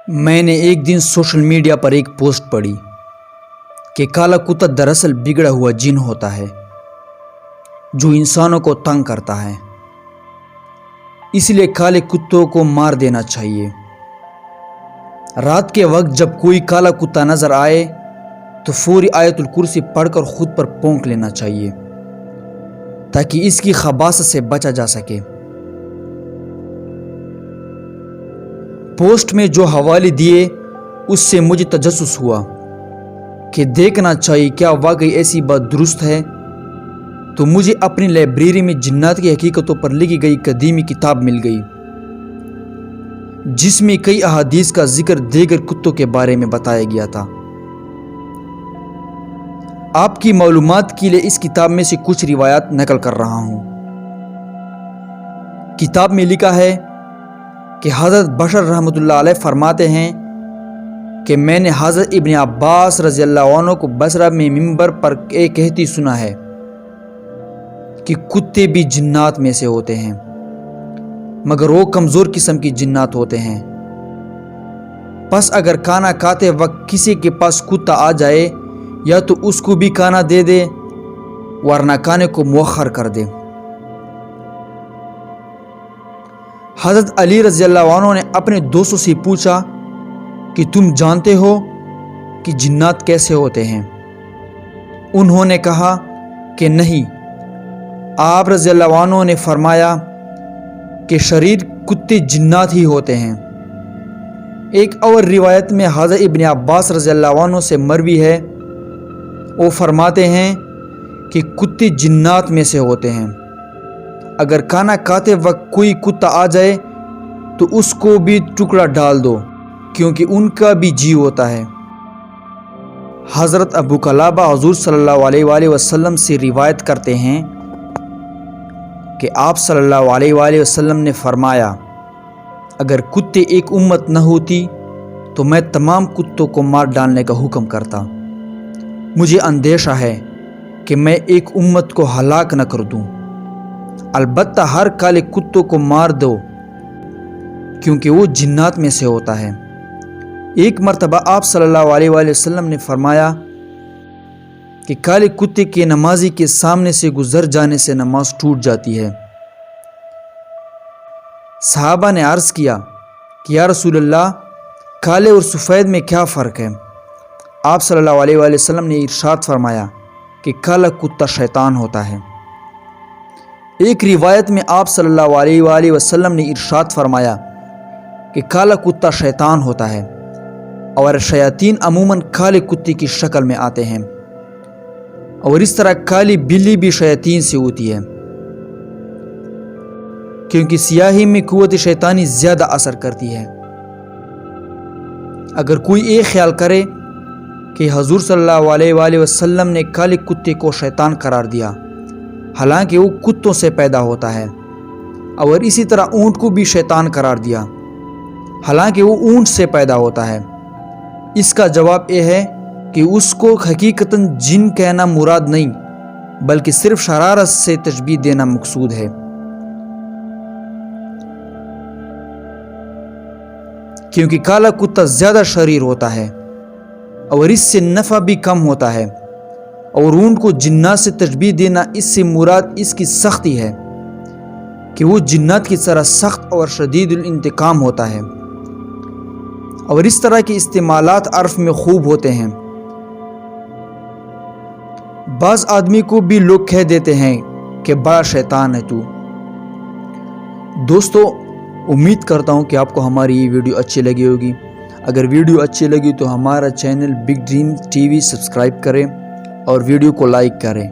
میں نے ایک دن سوشل میڈیا پر ایک پوسٹ پڑھی کہ کالا کتا دراصل بگڑا ہوا جن ہوتا ہے جو انسانوں کو تنگ کرتا ہے، اس لیے کالے کتوں کو مار دینا چاہیے۔ رات کے وقت جب کوئی کالا کتا نظر آئے تو فوری آیت الکرسی پڑھ کر خود پر پونک لینا چاہیے تاکہ اس کی خباثت سے بچا جا سکے۔ پوسٹ میں جو حوالے دیے اس سے مجھے تجسس ہوا کہ دیکھنا چاہیے کیا واقعی ایسی بات درست ہے، تو مجھے اپنی لائبریری میں جنات کی حقیقتوں پر لکھی گئی قدیمی کتاب مل گئی جس میں کئی احادیث کا ذکر دیگر کتوں کے بارے میں بتایا گیا تھا۔ آپ کی معلومات کے لیے اس کتاب میں سے کچھ روایات نقل کر رہا ہوں۔ کتاب میں لکھا ہے کہ حضرت بشر رحمۃ اللہ علیہ فرماتے ہیں کہ میں نے حضرت ابن عباس رضی اللہ عنہ کو بصرہ میں منبر پر ایک کہتی سنا ہے کہ کتے بھی جنات میں سے ہوتے ہیں مگر وہ کمزور قسم کی جنات ہوتے ہیں۔ پس اگر کھانا کھاتے وقت کسی کے پاس کتا آ جائے یا تو اس کو بھی کھانا دے دے ورنہ کھانے کو مؤخر کر دے۔ حضرت علی رضی اللہ عنہ نے اپنے دوستوں سے پوچھا کہ تم جانتے ہو کہ جنات کیسے ہوتے ہیں؟ انہوں نے کہا کہ نہیں۔ آپ رضی اللہ عنہ نے فرمایا کہ شریر کتے جنات ہی ہوتے ہیں۔ ایک اور روایت میں حضرت ابن عباس رضی اللہ عنہ سے مروی ہے، وہ فرماتے ہیں کہ کتے جنات میں سے ہوتے ہیں۔ اگر کھانا کھاتے وقت کوئی کتا آ جائے تو اس کو بھی ٹکڑا ڈال دو کیونکہ ان کا بھی جی ہوتا ہے۔ حضرت ابو قلابہ حضور صلی اللہ علیہ وآلہ وسلم سے روایت کرتے ہیں کہ آپ صلی اللہ علیہ وآلہ وسلم نے فرمایا، اگر کتے ایک امت نہ ہوتی تو میں تمام کتوں کو مار ڈالنے کا حکم کرتا۔ مجھے اندیشہ ہے کہ میں ایک امت کو ہلاک نہ کر دوں۔ البتہ ہر کالے کتوں کو مار دو کیونکہ وہ جنات میں سے ہوتا ہے۔ ایک مرتبہ آپ صلی اللہ علیہ وآلہ وسلم نے فرمایا کہ کالے کتے کے نمازی کے سامنے سے گزر جانے سے نماز ٹوٹ جاتی ہے۔ صحابہ نے عرض کیا کہ یا رسول اللہ، کالے اور سفید میں کیا فرق ہے؟ آپ صلی اللہ علیہ وآلہ وسلم نے ارشاد فرمایا کہ کالا کتا شیطان ہوتا ہے۔ ایک روایت میں آپ صلی اللہ علیہ وآلہ وسلم نے ارشاد فرمایا کہ کالا کتا شیطان ہوتا ہے، اور شیاطین عموماً کالے کتے کی شکل میں آتے ہیں، اور اس طرح کالی بلی بھی شیاطین سے ہوتی ہے کیونکہ سیاہی میں قوت شیطانی زیادہ اثر کرتی ہے۔ اگر کوئی ایک خیال کرے کہ حضور صلی اللہ علیہ وآلہ وسلم نے کالے کتے کو شیطان قرار دیا حالانکہ وہ کتوں سے پیدا ہوتا ہے، اور اسی طرح اونٹ کو بھی شیطان قرار دیا حالانکہ وہ اونٹ سے پیدا ہوتا ہے، اس کا جواب یہ ہے کہ اس کو حقیقتاً جن کہنا مراد نہیں بلکہ صرف شرارت سے تشبیہ دینا مقصود ہے، کیونکہ کالا کتا زیادہ شریر ہوتا ہے اور اس سے نفع بھی کم ہوتا ہے، اور اونٹ کو جنات سے تشبیہ دینا اس سے مراد اس کی سختی ہے کہ وہ جنات کی طرح سخت اور شدید الانتقام ہوتا ہے، اور اس طرح کے استعمالات عرف میں خوب ہوتے ہیں۔ بعض آدمی کو بھی لوگ کہہ دیتے ہیں کہ بڑا شیطان ہے تو۔ دوستو، امید کرتا ہوں کہ آپ کو ہماری یہ ویڈیو اچھی لگی ہوگی۔ اگر ویڈیو اچھی لگی تو ہمارا channel big dream T V subscribe کریں اور ویڈیو کو لائک کریں۔